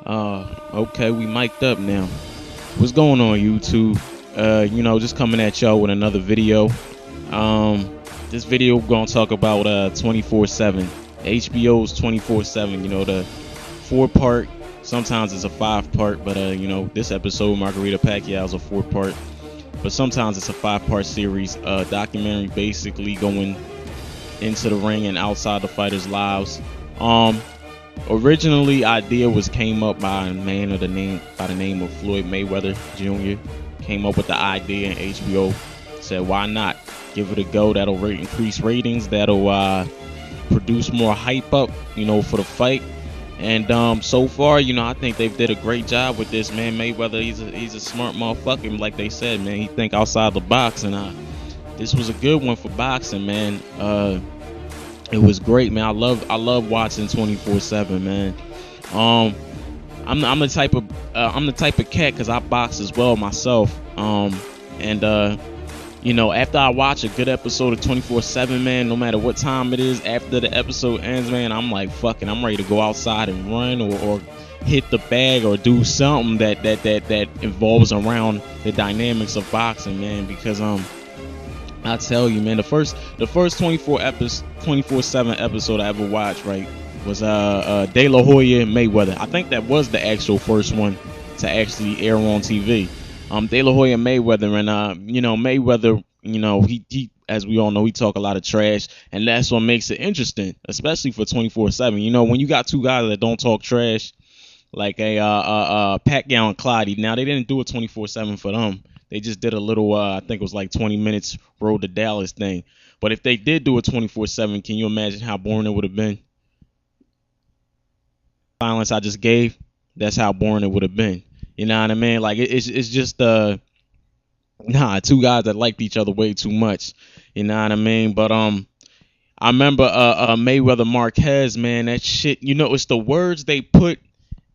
Okay, we mic'd up now. What's going on, YouTube? Just coming at y'all with another video. This video we're gonna talk about 24/7, HBO's 24/7. The 4-part. Sometimes it's a 5-part, but this episode Margarita Pacquiao is a 4-part, but sometimes it's a 5-part series. Documentary basically going into the ring and outside the fighters' lives. Originally, idea came up by a man of the name by the name of Floyd Mayweather Jr. Came up with the idea, and HBO said, "Why not give it a go? That'll increase ratings. That'll produce more hype up, for the fight." And so far, I think they did a great job with this, man. Mayweather, he's a smart motherfucker, like they said, man. He think outside the box, and this was a good one for boxing, man. It was great, man. I love watching 24/7, man. I'm the type of cat, because I box as well myself. After I watch a good episode of 24/7, man, no matter what time it is, after the episode ends, man, I'm like, fuck it, I'm ready to go outside and run or hit the bag or do something that involves around the dynamics of boxing, man. Because I tell you, man, the first 24/7 episode I ever watched, right, was De La Hoya Mayweather. I think that was the actual first one to actually air on TV. De La Hoya Mayweather, and Mayweather, he as we all know, he talk a lot of trash, and that's what makes it interesting, especially for 24/7. When you got two guys that don't talk trash, like Pacquiao and Clottey. Now they didn't do a 24/7 for them. They just did a little, I think it was like 20 minutes Road to Dallas thing. But if they did do a 24/7, can you imagine how boring it would have been? Silence I just gave, that's how boring it would have been. You know what I mean? Like it's just two guys that liked each other way too much. You know what I mean? But I remember Mayweather Marquez, man, that shit, it's the words they put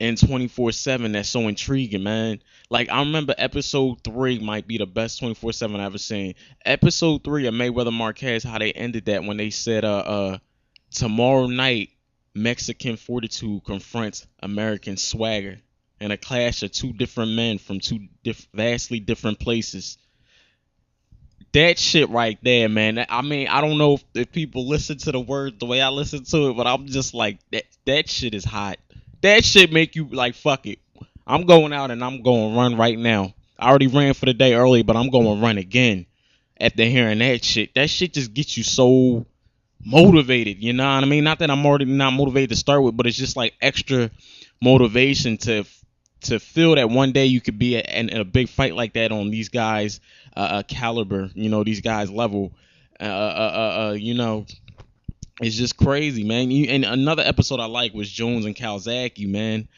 in 24/7 that's so intriguing, man. Like, I remember episode 3 might be the best 24/7 I ever seen. Episode 3 of Mayweather Marquez, how they ended that when they said tomorrow night Mexican fortitude confronts American swagger in a clash of two different men from two vastly different places. That shit right there, man. I mean, I don't know if people listen to the words the way I listen to it, but I'm just like, that shit is hot. That shit make you like, fuck it. I'm going out and I'm going to run right now. I already ran for the day early, but I'm going to run again after hearing that shit. That shit just gets you so motivated, you know what I mean? Not that I'm already not motivated to start with, but it's just like extra motivation to feel that one day you could be in a big fight like that on these guys' caliber, these guys' level. It's just crazy, man. And another episode I like was Jones and Calzaghe, man.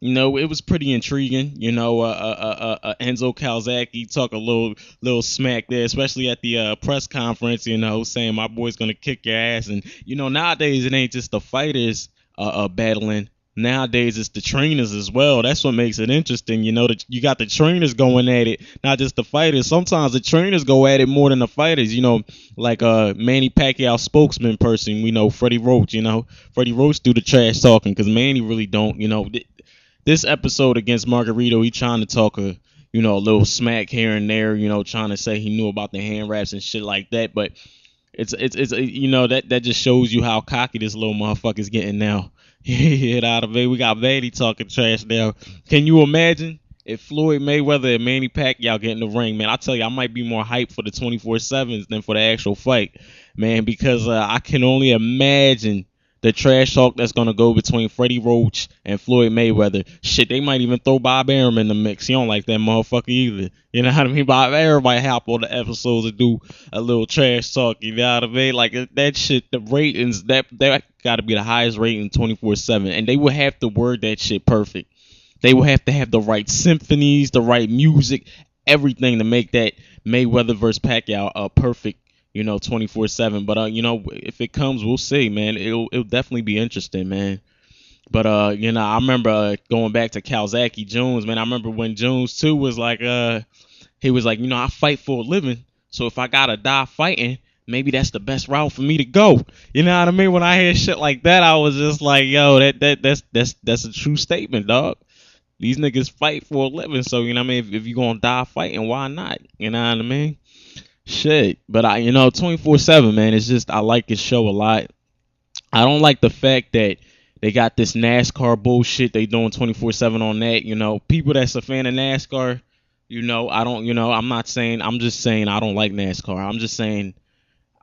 It was pretty intriguing. Enzo Calzaghe talk a little smack there, especially at the press conference. Saying my boy's gonna kick your ass. And nowadays it ain't just the fighters battling. Nowadays it's the trainers as well. That's what makes it interesting. That you got the trainers going at it, not just the fighters. Sometimes the trainers go at it more than the fighters. Like Manny Pacquiao spokesman person. We know Freddie Roach. Freddie Roach do the trash talking because Manny really don't. This episode against Margarito, he trying to talk a little smack here and there. Trying to say he knew about the hand wraps and shit like that. But it's that just shows you how cocky this little motherfucker's getting now. Hit out of it. We got Vanny talking trash now. Can you imagine if Floyd Mayweather and Manny Pacquiao get in the ring, man? I tell you, I might be more hyped for the 24/7s than for the actual fight, man, because I can only imagine the trash talk that's gonna go between Freddie Roach and Floyd Mayweather. Shit, they might even throw Bob Arum in the mix. He don't like that motherfucker either. You know what I mean? Bob Arum might hop on the episodes and do a little trash talk. You know what I mean? Like that shit, the ratings, that got to be the highest rating 24/7, and they would have to word that shit perfect. They would have to have the right symphonies, the right music, everything to make that Mayweather versus Pacquiao a perfect 24/7. But if it comes, we'll see, man. It'll definitely be interesting, man. But I remember going back to Calzaghe Jones, man. I remember when Jones too was like, he was like, I fight for a living, so if I gotta die fighting, maybe that's the best route for me to go. You know what I mean? When I hear shit like that, I was just like, yo, that's a true statement, dog. These niggas fight for a living, so you know what I mean. If you gonna die fighting, why not? You know what I mean? Shit, but 24/7, man. It's just I like this show a lot. I don't like the fact that they got this NASCAR bullshit they doing 24/7 on that. People that's a fan of NASCAR, I don't, I'm not saying, I'm just saying I don't like NASCAR. I'm just saying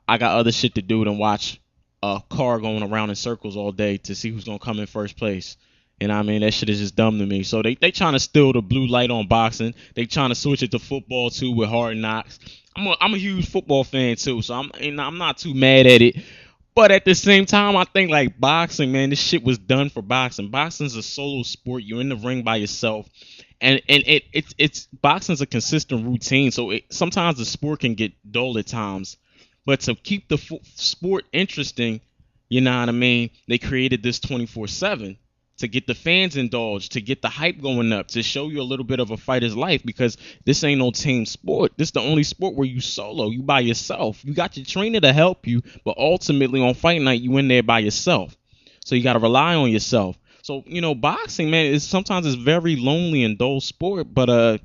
I got other shit to do than watch a car going around in circles all day to see who's gonna come in first place. You know what I mean? That shit is just dumb to me. So they trying to steal the blue light on boxing. They trying to switch it to football too with Hard Knocks. I'm a huge football fan too, so I'm not too mad at it. But at the same time, I think like boxing, man, this shit was done for boxing. Boxing's a solo sport. You're in the ring by yourself, and it's boxing's a consistent routine. So sometimes the sport can get dull at times, but to keep the sport interesting, you know what I mean? They created this 24/7 to get the fans indulged, to get the hype going up, to show you a little bit of a fighter's life because this ain't no team sport. This is the only sport where you solo, you by yourself. You got your trainer to help you, but ultimately on fight night you in there by yourself. So you got to rely on yourself. So boxing, man, is sometimes it's very lonely and dull sport, but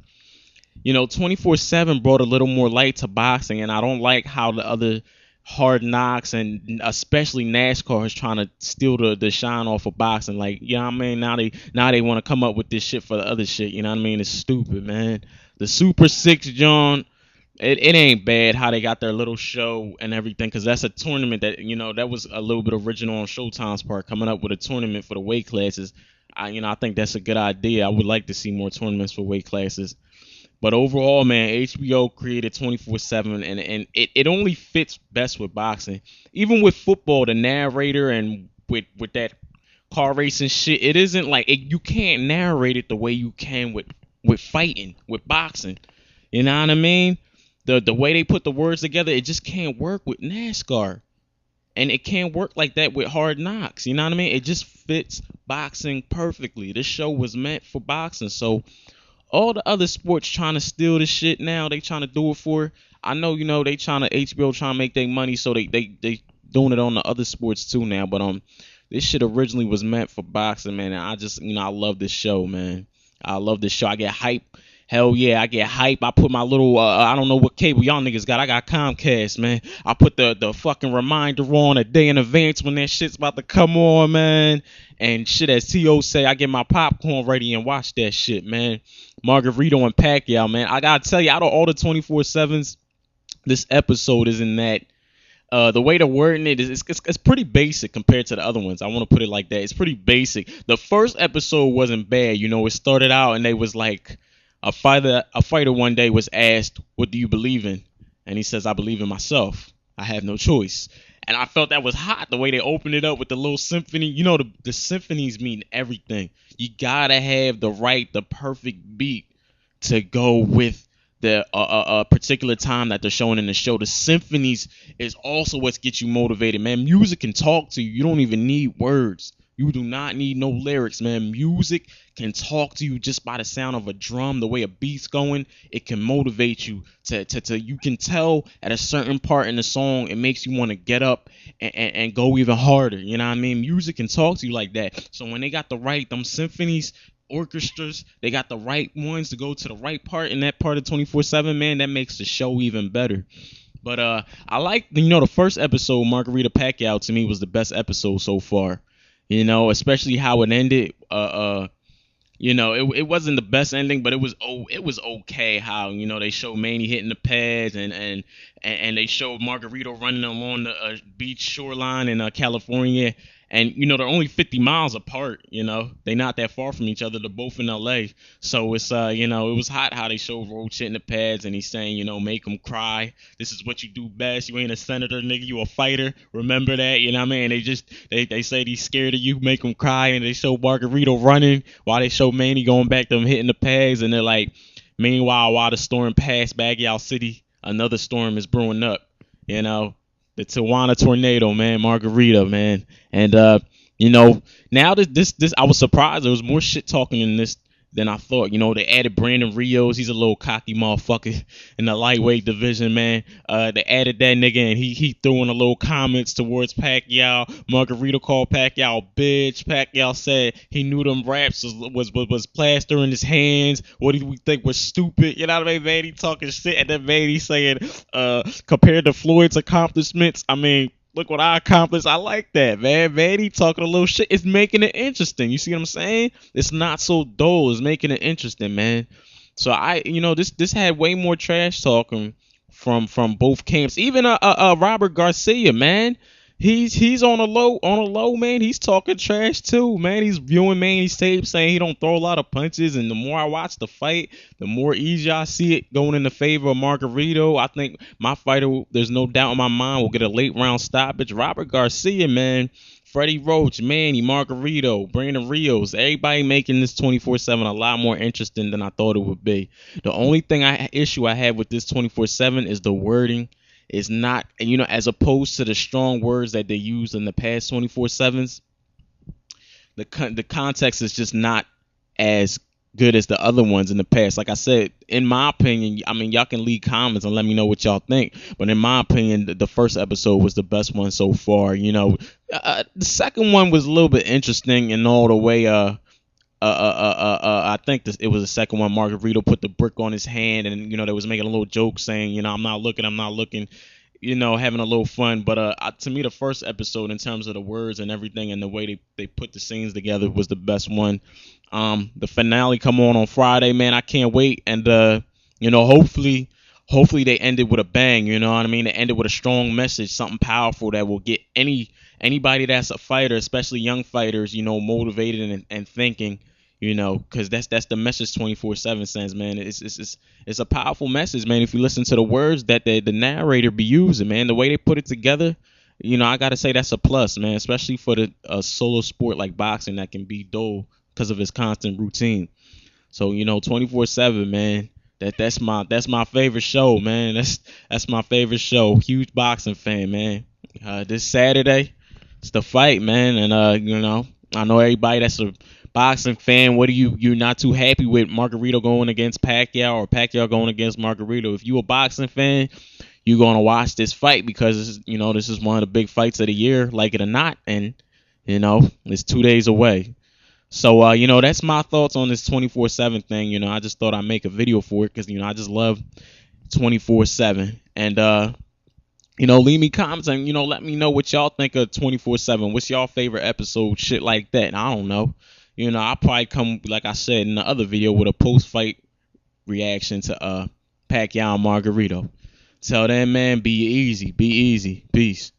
24/7 brought a little more light to boxing, and I don't like how the other Hard Knocks and especially NASCAR is trying to steal the shine off of boxing. Like, you know what I mean? Now they want to come up with this shit for the other shit. You know what I mean? It's stupid, man. The Super Six, John, it ain't bad how they got their little show and everything, because that's a tournament that was a little bit original on Showtime's part, coming up with a tournament for the weight classes. I think that's a good idea. I would like to see more tournaments for weight classes. But overall, man, HBO created 24/7, and it only fits best with boxing. Even with football, the narrator and with that car racing shit, it isn't like you can't narrate it the way you can with fighting, with boxing. You know what I mean? The way they put the words together, it just can't work with NASCAR. And it can't work like that with Hard Knocks. You know what I mean? It just fits boxing perfectly. This show was meant for boxing. So all the other sports trying to steal this shit now, they trying to do it for. I know, they trying to HBO trying to make their money, so they doing it on the other sports too now. But this shit originally was meant for boxing, man. And I just, I love this show, man. I love this show. I get hype. Hell yeah, I get hype. I put my little, I don't know what cable y'all niggas got. I got Comcast, man. I put the fucking reminder on a day in advance when that shit's about to come on, man. And shit, as T.O. say, I get my popcorn ready and watch that shit, man. Margarito and Pacquiao, man. I gotta tell you, out of all the 24/7s, this episode is in that. The way they're wording it is it's pretty basic compared to the other ones. I want to put it like that. It's pretty basic. The first episode wasn't bad. It started out and they was like, a fighter one day was asked, "What do you believe in?" And he says, "I believe in myself. I have no choice." And I felt that was hot, the way they opened it up with the little symphony. The symphonies mean everything. You gotta have the perfect beat to go with the particular time that they're showing in the show. The symphonies is also what gets you motivated, man. Music can talk to you. You don't even need words. You do not need no lyrics, man. Music can talk to you just by the sound of a drum, the way a beat's going. It can motivate you to you can tell at a certain part in the song, it makes you want to get up and go even harder. You know what I mean? Music can talk to you like that. So when they got them symphonies, orchestras, they got the right ones to go to the right part in that part of 24/7, man, that makes the show even better. But I like, the first episode, Margarita Pacquiao, to me was the best episode so far. Especially how it ended. It wasn't the best ending, but it was okay how they showed Manny hitting the pads and they showed Margarito running along the beach shoreline in California. And they're only 50 miles apart. They're not that far from each other. They're both in LA. So it's it was hot how they showed Roach hitting the pads and he's saying, make them cry. This is what you do best. You ain't a senator, nigga. You a fighter. Remember that. You know what I mean? They say he's scared of you, make them cry, and they show Margarito running while they show Manny going back to them hitting the pads, and they're like, meanwhile, while the storm passed Baguio City, another storm is brewing up. The Tijuana tornado, man, Margarita, man. And now this I was surprised there was more shit talking in than I thought. You know, they added Brandon Rios. He's a little cocky motherfucker in the lightweight division, man. They added that nigga, and he threw in a little comments towards Pacquiao. Margarito called Pacquiao bitch. Pacquiao said he knew them raps was plaster in his hands. What do we think was stupid? You know what I mean, man? He talking shit, and then man, he saying, compared to Floyd's accomplishments, I mean, look what I accomplished. I like that, man. Vanny talking a little shit. It's making it interesting. You see what I'm saying? It's not so dull. It's making it interesting, man. So this had way more trash talking from both camps. Even Robert Garcia, man. He's on a low, man. He's talking trash too, man. He's viewing Manny's tape, saying he don't throw a lot of punches. And the more I watch the fight, the more easy I see it going in the favor of Margarito. I think my fighter, there's no doubt in my mind, will get a late round stoppage. Robert Garcia, man. Freddie Roach, Manny, Margarito, Brandon Rios, everybody making this 24/7 a lot more interesting than I thought it would be. The only issue I have with this 24/7 is the wording. It's not, as opposed to the strong words that they used in the past 24/7s, the context is just not as good as the other ones in the past. Like I said, in my opinion, I mean, y'all can leave comments and let me know what y'all think. But in my opinion, the first episode was the best one so far. The second one was a little bit interesting in all the way. I think it was the second one. Margarito put the brick on his hand, and they was making a little joke saying, I'm not looking, having a little fun. But to me, the first episode, in terms of the words and everything and the way they put the scenes together, was the best one. The finale come on Friday, man. I can't wait, and hopefully they ended with a bang. You know what I mean? They ended with a strong message, something powerful that will get anybody that's a fighter, especially young fighters, motivated and thinking, because that's the message 24/7 sends, man. It's a powerful message, man. If you listen to the words that the narrator be using, man, the way they put it together, I gotta say that's a plus, man, especially for a solo sport like boxing that can be dull because of its constant routine. So 24/7, man. That's my favorite show, man. That's my favorite show. Huge boxing fan, man. This Saturday, it's the fight, man, and I know everybody that's a boxing fan. What are you're not too happy with Margarito going against Pacquiao or Pacquiao going against Margarito? If you a boxing fan, you're gonna watch this fight because this is one of the big fights of the year, like it or not, and it's 2 days away. So that's my thoughts on this 24/7 thing. I just thought I'd make a video for it because I just love 24/7, and leave me comments and let me know what y'all think of 24/7. What's y'all favorite episode? Shit like that. And I don't know. I'll probably come, like I said in the other video, with a post-fight reaction to Pacquiao and Margarito. Till then, man, be easy. Peace.